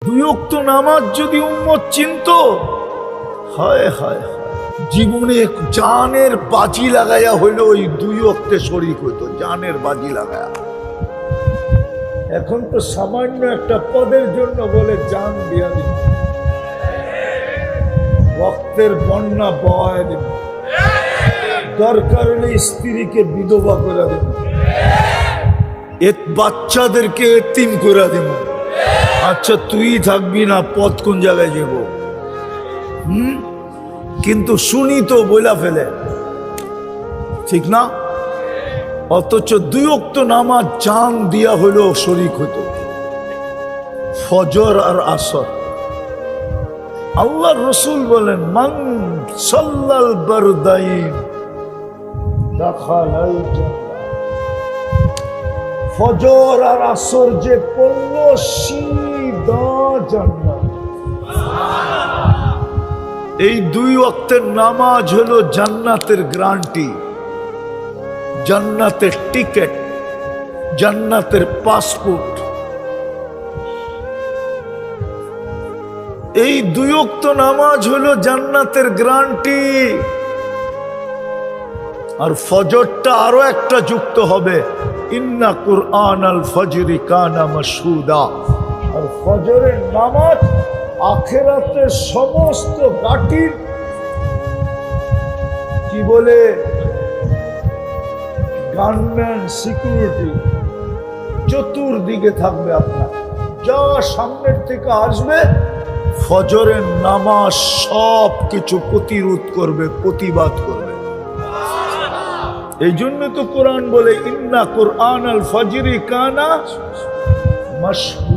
দুই ওয়াক্ত নামাজ যদি উম্মত চিনত, হায় হায় জীবনে জানের বাজি লাগাইয়া হইলো ওই দুই ওয়াক্তে শরীক হইতো, জানের বাজি লাগায়া। এখন তো সামান্য একটা পদের জন্য বলে জান দিয়া দিন, রক্তের বন্যা বয় দিন, দরকার হলে স্ত্রীকে বিধবা করে দেব, বাচ্চাদেরকে এতিম করে দেব। আচ্ছা তুই থাকবি না, পথ কোন জায়গায় যাব? কিন্তু শুনি তো বইলা ফেলে, ঠিক না? অথচ দুই ওয়াক্ত নামাজ জান দিয়া হইলেও শরীক হতো, ফজর আর আসর। আল্লাহ রসুল বলেন, মান সাল্লাল বারদাইন দাখালাল জান্নাহ। ফজর আর আসর যে পড়ল সিধা জান্নাত। এই দুই ওয়াক্তের নামাজ হলো জান্নাতের গ্যারান্টি, জান্নাতের টিকেট, জান্নাতের পাসপোর্ট। এই দুই ওয়াক্ত নামাজ হলো জান্নাতের গ্যারান্টি। আর ফজরটা আরো একটা যুক্ত হবে, ইন্না কুরআন আল ফজরি কানা মাশহুদা। আর ফজরের নামাজ আখিরাতের সমস্ত গাটির কি বলে গানম্যান, সিকিউরিটি চতুর্দিকে থাকবে আপনার, যা সামনের থেকে আসবে ফজরের নামাজ সব কিছু প্রতিরোধ করবে, প্রতিবাদ করবে। এই জন্য তো কোরআন বলে, ইন্না কুরআন আল ফজরি কানা মাশহুদা।